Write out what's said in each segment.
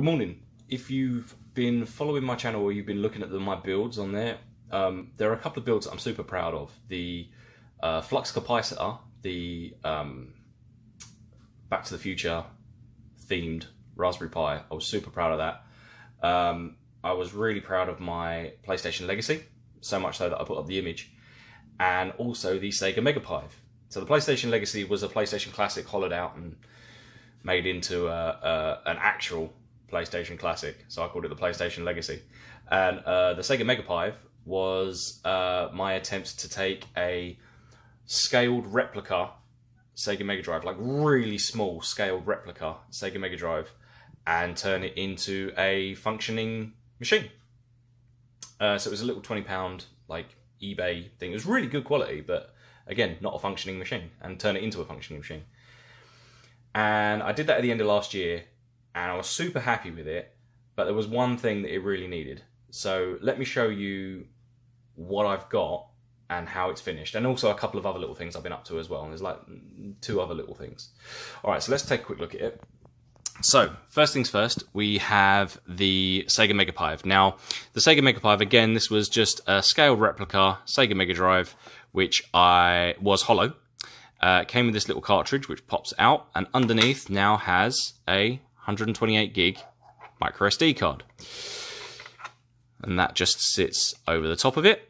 Good morning. If you've been following my channel or you've been looking at my builds on there, there are a couple of builds that I'm super proud of. The Flux CaPicitor, the Back to the Future themed Raspberry Pi, I was super proud of that. I was really proud of my PlayStation Legacy, so much so that I put up the image, and also the SEGA MegaPive. So the PlayStation Legacy was a PlayStation Classic hollowed out and made into an actual PlayStation Classic, so I called it the PlayStation Legacy. And the SEGA MegaPive was my attempt to take a scaled replica SEGA Mega Drive, like really small scaled replica SEGA Mega Drive, and turn it into a functioning machine. So it was a little £20 like eBay thing. It was really good quality, but again, not a functioning machine, and turn it into a functioning machine. And I did that at the end of last year, and I was super happy with it, but there was one thing that it really needed. So let me show you what I've got and how it's finished, and also a couple of other little things I've been up to as well. And there's like 2 other little things. All right, so let's take a quick look at it. So first things first, we have the SEGA MegaPive. Now, the SEGA MegaPive, again, this was just a scaled replica SEGA Mega Drive, which was hollow. It came with this little cartridge which pops out, and underneath now has a 128 gig micro SD card. And that just sits over the top of it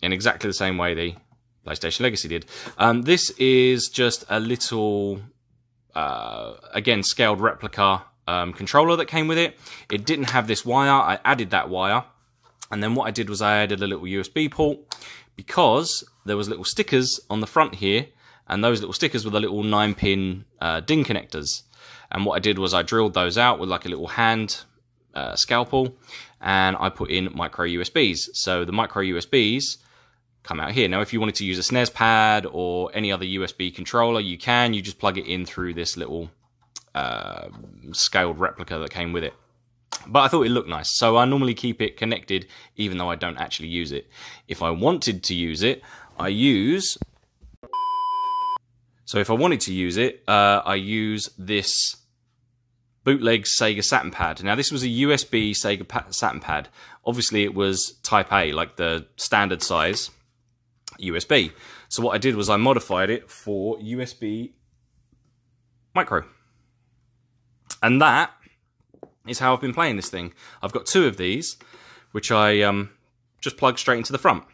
in exactly the same way the PlayStation Legacy did. This is just a little, again, scaled replica controller that came with it. It didn't have this wire. I added that wire. And then what I did was I added a little USB port, because there was little stickers on the front here, and those little stickers were the little 9-pin DIN connectors. And what I did was I drilled those out with like a little hand scalpel, and I put in micro USBs. So the micro USBs come out here. Now, if you wanted to use a SNES pad or any other USB controller, you can. You just plug it in through this little scaled replica that came with it. But I thought it looked nice, so I normally keep it connected even though I don't actually use it. If I wanted to use it, I use... So if I wanted to use it, I use this bootleg Sega Saturn pad. Now, this was a USB Sega Saturn pad. Obviously, it was Type A, like the standard size USB. So what I did was I modified it for USB micro. And that is how I've been playing this thing. I've got 2 of these, which I just plug straight into the front.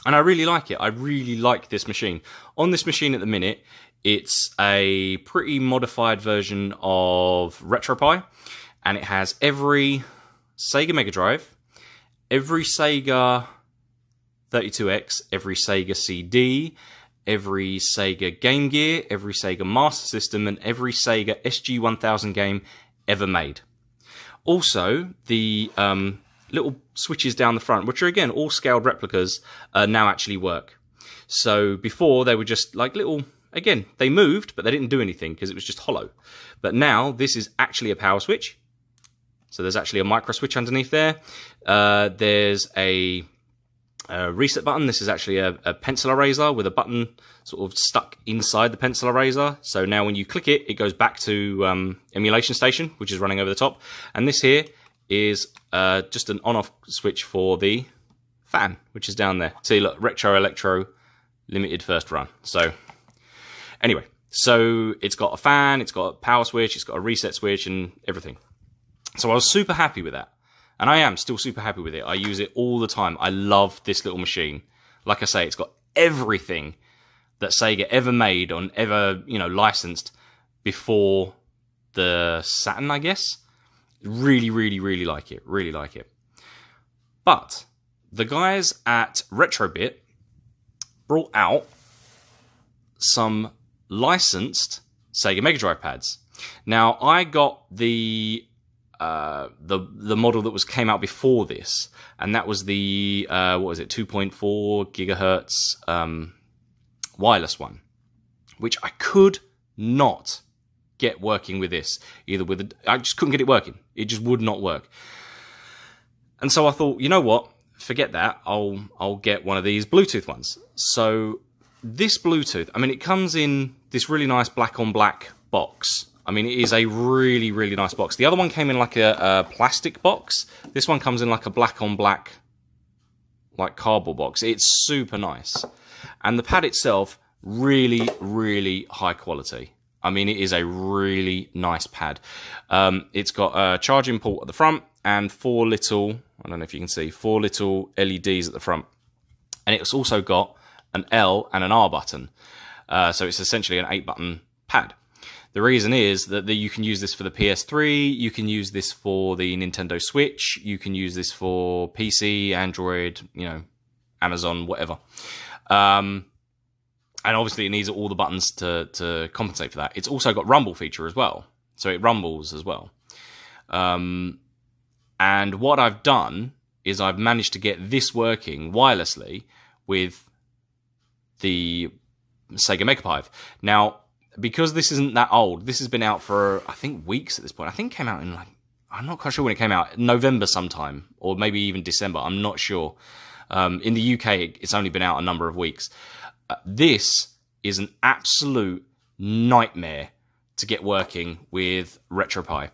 And I really like it. I really like this machine. On this machine at the minute, it's a pretty modified version of RetroPie, and it has every Sega Mega Drive, every Sega 32X, every Sega CD, every Sega Game Gear, every Sega Master System, and every Sega SG-1000 game ever made. Also, the little switches down the front, which are again all scaled replicas, now actually work. So before they were just like little, again, they moved, but they didn't do anything because it was just hollow. But now this is actually a power switch. So there's actually a micro switch underneath there. There's a reset button. This is actually a pencil eraser with a button sort of stuck inside the pencil eraser. So now when you click it, it goes back to emulation station, which is running over the top. And this here is just an on-off switch for the fan, which is down there. See, look, Retro Electro limited first run. So anyway, so it's got a fan, it's got a power switch, it's got a reset switch and everything. So I was super happy with that. And I am still super happy with it. I use it all the time. I love this little machine. Like I say, it's got everything that Sega ever made on ever, licensed before the Saturn, I guess. Really, really, really like it. Really like it. But the guys at Retrobit brought out some licensed Sega Mega Drive pads. Now, I got the model that came out before this, and that was the 2.4 gigahertz wireless one, which I could not get working with this. I just couldn't get it working. It just would not work. And so I thought, you know what? Forget that. I'll get one of these Bluetooth ones. So this Bluetooth, I mean, it comes in this really nice black on black box. I mean, it is a really, really nice box. The other one came in like a plastic box. This one comes in like a black on black, like cardboard box. It's super nice. And the pad itself, really, really high quality. I mean, it is a really nice pad. It's got a charging port at the front and 4 little, I don't know if you can see, 4 little LEDs at the front. And it's also got an L and an R button. So it's essentially an 8-button pad. The reason is that you can use this for the PS3, you can use this for the Nintendo Switch, you can use this for PC, Android, you know, Amazon, whatever. And obviously it needs all the buttons to compensate for that. It's also got rumble feature as well. So it rumbles as well. And what I've done is I've managed to get this working wirelessly with the SEGA MegaPive. Now, because this isn't that old, this has been out for, I think, weeks at this point. I think it came out in, like, I'm not quite sure when it came out, November sometime, or maybe even December, I'm not sure. In the UK, it's only been out a number of weeks. This is an absolute nightmare to get working with RetroPie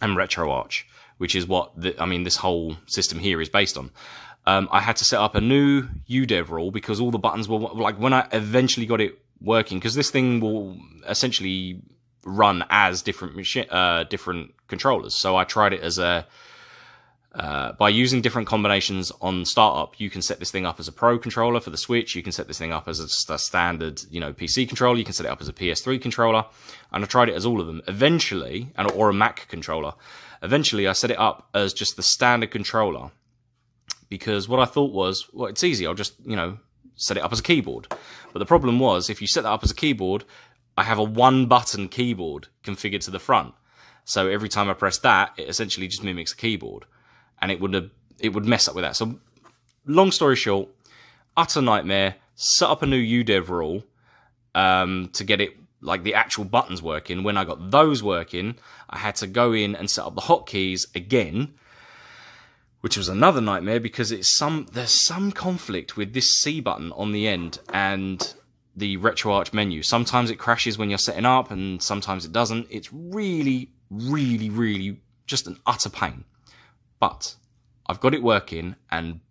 and RetroArch, which is what, this whole system here is based on. I had to set up a new UDEV rule because all the buttons were, like, when I eventually got it working, because this thing will essentially run as different controllers. So I tried it as a by using different combinations on startup. You can set this thing up as a Pro controller for the Switch. You can set this thing up as a standard, you know, PC controller. You can set it up as a PS3 controller, and I tried it as all of them. Eventually, or a Mac controller. Eventually, I set it up as just the standard controller because what I thought was, well, it's easy. I'll just, you know, set it up as a keyboard. But the problem was, if you set that up as a keyboard, I have a 1-button keyboard configured to the front. So every time I press that, it essentially just mimics a keyboard. And it would mess up with that. So long story short, utter nightmare. Set up a new UDEV rule to get it, like, the actual buttons working. When I got those working, I had to go in and set up the hotkeys again, which was another nightmare because there's some conflict with this C button on the end and the RetroArch menu. Sometimes it crashes when you're setting up and sometimes it doesn't. It's really, really, really just an utter pain. But I've got it working, and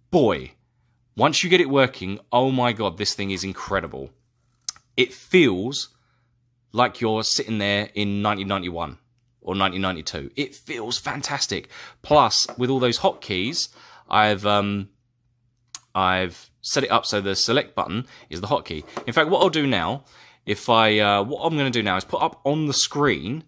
boy, once you get it working, oh my god, this thing is incredible. It feels like you're sitting there in 1991. Or 1992. It feels fantastic. Plus, with all those hotkeys, I've set it up so the select button is the hotkey. In fact, what I'll do now, what I'm going to do now is put up on the screen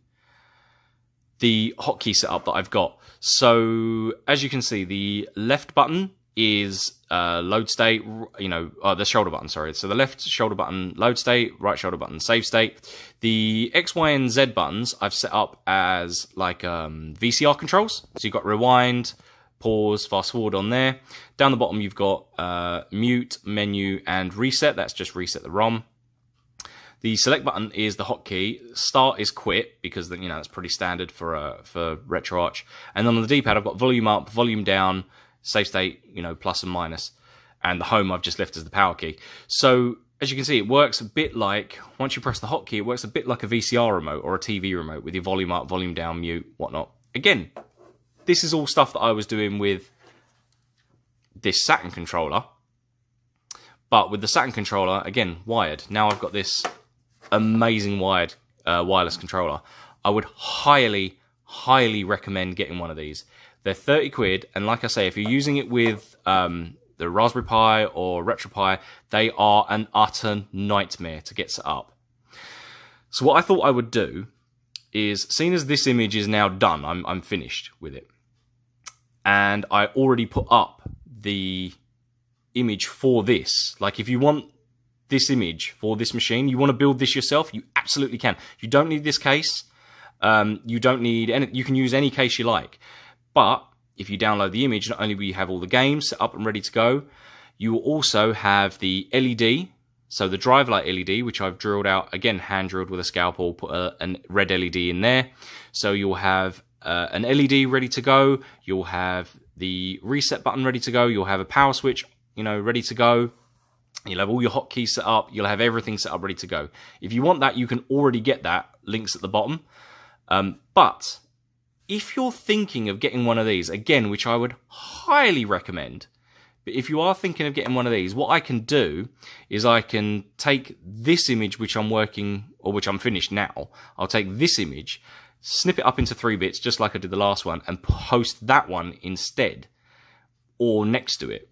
the hotkey setup that I've got. So, as you can see, the left button is load state, you know, the shoulder button, sorry. So the left shoulder button, load state, right shoulder button, save state. The X, Y, and Z buttons I've set up as like VCR controls. So you've got rewind, pause, fast forward on there. Down the bottom you've got mute, menu, and reset. That's just reset the ROM. The select button is the hotkey. Start is quit because, you know, that's pretty standard for RetroArch. And then on the D-pad I've got volume up, volume down, save state, you know, plus and minus, and the home I've just left as the power key. So as you can see, it works a bit like, once you press the hotkey, it works a bit like a VCR remote or a TV remote with your volume up, volume down, mute, whatnot. Again, this is all stuff that I was doing with this Saturn controller, but with the Saturn controller, again, wired. Now I've got this amazing wired wireless controller. I would highly, highly recommend getting one of these. They're 30 quid, and like I say, if you're using it with the Raspberry Pi or RetroPie, they are an utter nightmare to get set up. So what I thought I would do is, seeing as this image is now done, I'm finished with it, and I already put up the image for this. Like, if you want this image for this machine, you want to build this yourself, you absolutely can. You don't need this case. You don't need any, you can use any case you like. But if you download the image, not only will you have all the games set up and ready to go, you will also have the LED, so the drive light LED, which I've drilled out, again, hand drilled with a scalpel, put a red LED in there. So you'll have an LED ready to go, you'll have the reset button ready to go, you'll have a power switch, you know, ready to go. You'll have all your hotkeys set up. You'll have everything set up ready to go. If you want that, you can already get that. Links at the bottom. But if you're thinking of getting one of these, again, which I would highly recommend, but if you are thinking of getting one of these, what I can do is I can take this image which I'm working, or which I'm finished now. I'll take this image, snip it up into 3 bits, just like I did the last one, and post that one instead, or next to it.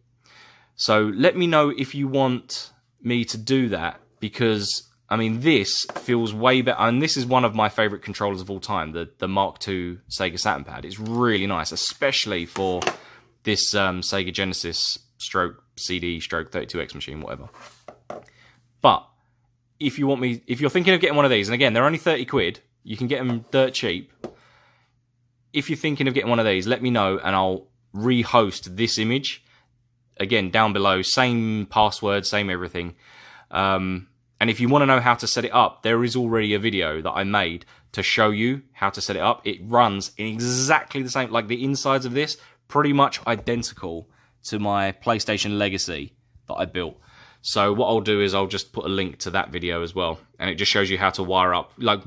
So let me know if you want me to do that, because, I mean, this feels way better. And this is one of my favorite controllers of all time, the Mark II Sega Saturn pad. It's really nice, especially for this Sega Genesis stroke CD stroke 32X machine, whatever. But if you're thinking of getting one of these, and again, they're only 30 quid, you can get them dirt cheap. If you're thinking of getting one of these, let me know, and I'll rehost this image. Again, down below, same password, same everything. And if you want to know how to set it up, there is already a video that I made to show you how to set it up. It runs in exactly the same, like the insides of this, pretty much identical to my PlayStation Legacy that I built. So what I'll do is I'll just put a link to that video as well. And it just shows you how to wire up, like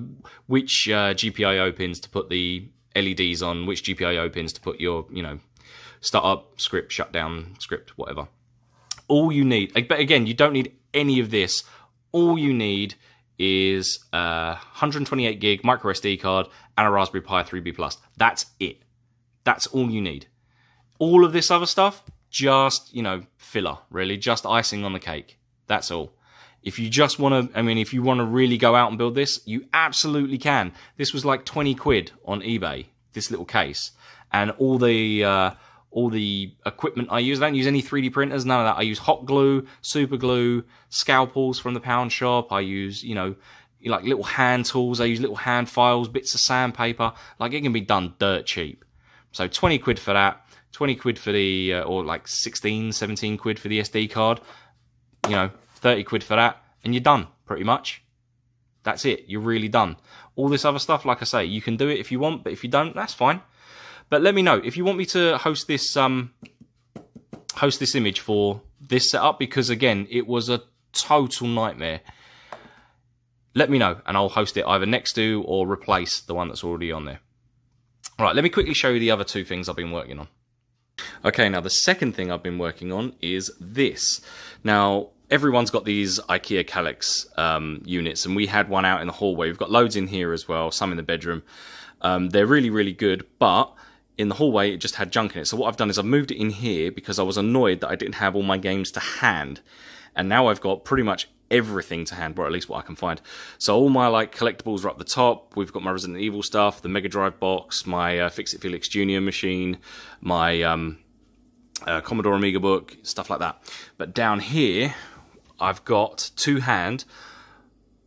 which GPIO pins to put the LEDs on, which GPIO pins to put your, start up script, shut down script, whatever. All you need, but again, you don't need any of this. All you need is a 128 gig micro SD card and a Raspberry Pi 3B+. That's it. That's all you need. All of this other stuff, just, filler, really. Just icing on the cake. That's all. If you just want to, if you want to really go out and build this, you absolutely can. This was like 20 quid on eBay, this little case. And all the equipment I use, I don't use any 3D printers, none of that. I use hot glue, super glue, scalpels from the pound shop. I use, like little hand tools. I use little hand files, bits of sandpaper. Like, it can be done dirt cheap. So 20 quid for that, 20 quid for the, or like 16, 17 quid for the SD card, 30 quid for that, and you're done, pretty much. That's it, you're really done. All this other stuff, like I say, you can do it if you want, but if you don't, that's fine. But let me know if you want me to host this image for this setup, because again, it was a total nightmare. Let me know, and I'll host it either next to or replace the one that's already on there. All right, let me quickly show you the other two things I've been working on. Okay, now the second thing I've been working on is this. Now, everyone's got these IKEA Kallax units, and we had one out in the hallway. We've got loads in here as well, some in the bedroom. They're really, really good, but in the hallway, it just had junk in it. So what I've done is I've moved it in here because I was annoyed that I didn't have all my games to hand. And now I've got pretty much everything to hand, or at least what I can find. So all my collectibles are up the top. We've got my Resident Evil stuff, the Mega Drive box, my Fix-It Felix Jr. machine, my Commodore Amiga book, stuff like that. But down here, I've got to hand,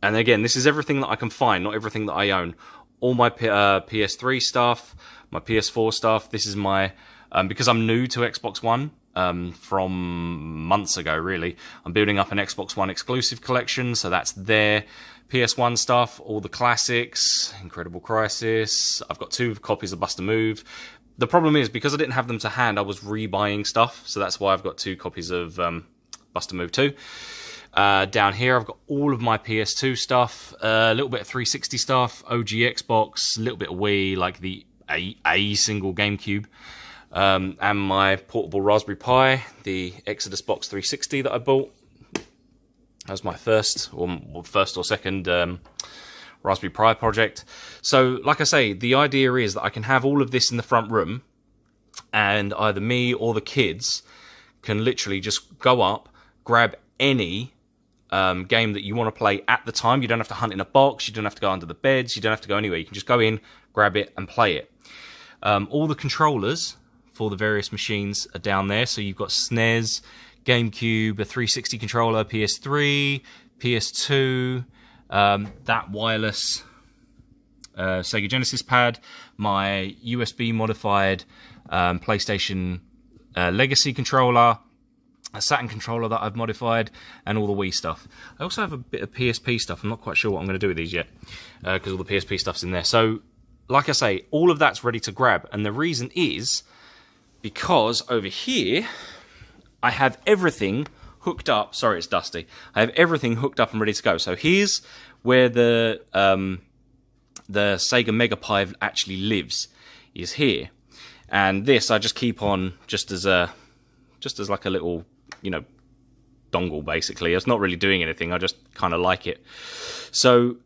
and again, this is everything that I can find, not everything that I own. All my PS3 stuff, my PS4 stuff. This is my, because I'm new to Xbox One, from months ago, really. I'm building up an Xbox One exclusive collection, so that's their PS1 stuff, all the classics, Incredible Crisis. I've got 2 copies of Bust a Move. The problem is, because I didn't have them to hand, I was rebuying stuff, so that's why I've got 2 copies of Bust a Move 2. Down here, I've got all of my PS2 stuff, a little bit of 360 stuff, OG Xbox, a little bit of Wii, like the A single GameCube. And my portable Raspberry Pi, the Exodus Box 360 that I bought. That was my first or second Raspberry Pi project. So, like I say, the idea is that I can have all of this in the front room, and either me or the kids can literally just go up, grab any game that you want to play at the time. You don't have to hunt in a box, you don't have to go under the beds, you don't have to go anywhere. You can just go in, grab it, and play it. All the controllers for the various machines are down there. So you've got SNES, GameCube, a 360 controller, PS3, PS2, that wireless Sega Genesis pad, my USB modified PlayStation Legacy controller, a Saturn controller that I've modified, and all the Wii stuff. I also have a bit of PSP stuff. I'm not quite sure what I'm going to do with these yet, because all the PSP stuff's in there. So, like I say, all of that's ready to grab, and the reason is because over here I have everything hooked up. Sorry, it's dusty. I have everything hooked up and ready to go. So here's where the SEGA MegaPive actually lives, is here. And this I just keep on just as like a little, you know, dongle basically. It's not really doing anything, I just kind of like it. So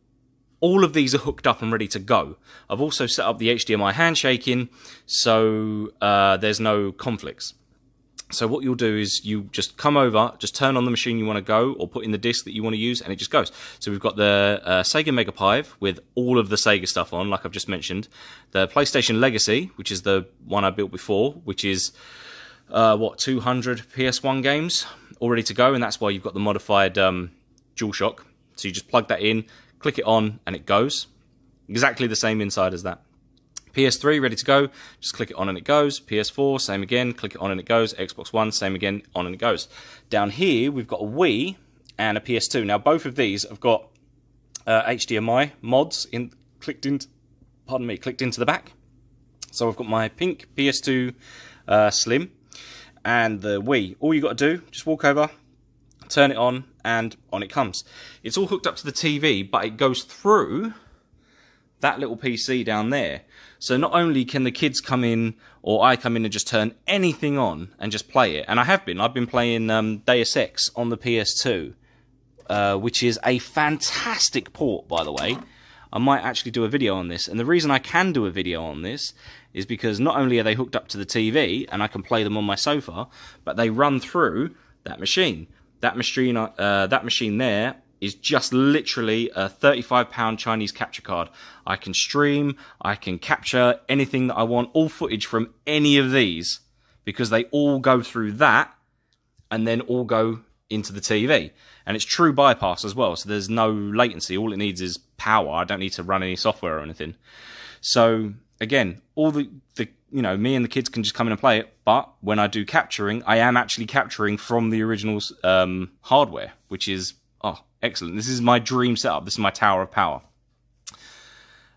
all of these are hooked up and ready to go. I've also set up the HDMI handshaking, so there's no conflicts. So what you'll do is you just come over, just turn on the machine you want to go, or put in the disc that you want to use, and it just goes. So we've got the SEGA MegaPive with all of the Sega stuff on, like I've just mentioned. The PlayStation Legacy, which is the one I built before, which is, 200 PS1 games all ready to go, and that's why you've got the modified DualShock. So you just plug that in, click it on, and it goes. Exactly the same inside as that. PS3 ready to go, just click it on and it goes. PS4, same again, click it on and it goes. Xbox One, same again, on and it goes. Down here, we've got a Wii and a PS2. Now, both of these have got HDMI mods clicked into the back. So I've got my pink PS2 Slim and the Wii. All you got to do, just walk over, turn it on, and on it comes. It's all hooked up to the TV, but it goes through that little PC down there. So not only can the kids come in, or I come in and just turn anything on and just play it, and I've been playing Deus Ex on the PS2, which is a fantastic port, by the way. I might actually do a video on this, and the reason I can do a video on this is because not only are they hooked up to the TV, and I can play them on my sofa, but they run through that machine. That machine there is just literally a £35 Chinese capture card. I can stream, I can capture anything that I want, all footage from any of these, because they all go through that, and then all go into the TV. And it's true bypass as well, so there's no latency. All it needs is power. I don't need to run any software or anything. So, again, all the me and the kids can just come in and play it, but when I do capturing, I am actually capturing from the original hardware, which is, excellent. This is my dream setup. This is my tower of power.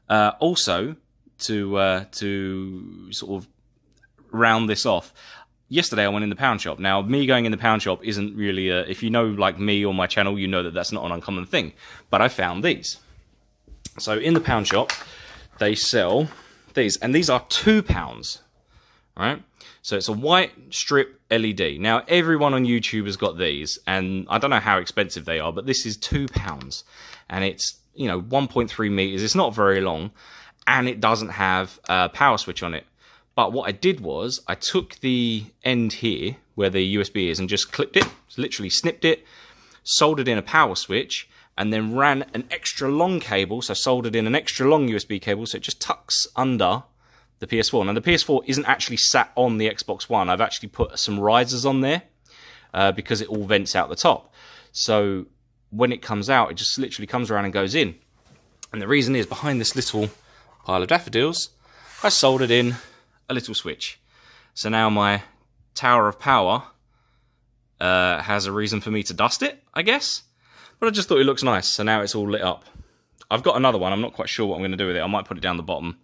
Also, to sort of round this off, yesterday I went in the pound shop. Now, me going in the pound shop isn't really if you know, like me or my channel, you know that that's not an uncommon thing. But I found these. So in the pound shop, they sell these, and these are £2. Right? So it's a white strip LED. Now, everyone on YouTube has got these, and I don't know how expensive they are, but this is £2. And it's, 1.3 meters. It's not very long, and it doesn't have a power switch on it. But what I did was, I took the end here, where the USB is, and just clipped it, literally snipped it, soldered in a power switch, and then ran an extra long cable, so soldered in an extra long USB cable, so it just tucks under the PS4. Now, the PS4 isn't actually sat on the Xbox One. I've actually put some risers on there because it all vents out the top. So when it comes out, it just literally comes around and goes in. And the reason is, behind this little pile of daffodils, I soldered in a little switch. So now my tower of power has a reason for me to dust it, I guess. But I just thought it looks nice, so now it's all lit up. I've got another one. I'm not quite sure what I'm going to do with it. I might put it down the bottom,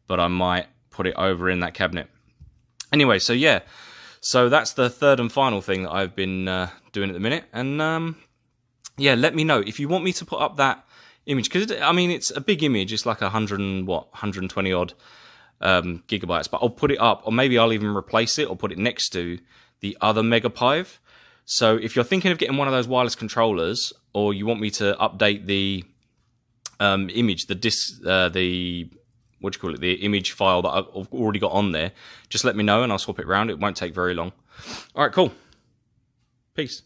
but I might put it over in that cabinet. Anyway, so yeah. So that's the third and final thing that I've been doing at the minute. And yeah, let me know if you want me to put up that image. Because, it's a big image. It's like 120 odd gigabytes. But I'll put it up, or maybe I'll even replace it or put it next to the other MegaPive. So if you're thinking of getting one of those wireless controllers, or you want me to update the image, the disc, the image file that I've already got on there, just let me know and I'll swap it around. It won't take very long. All right, cool. Peace.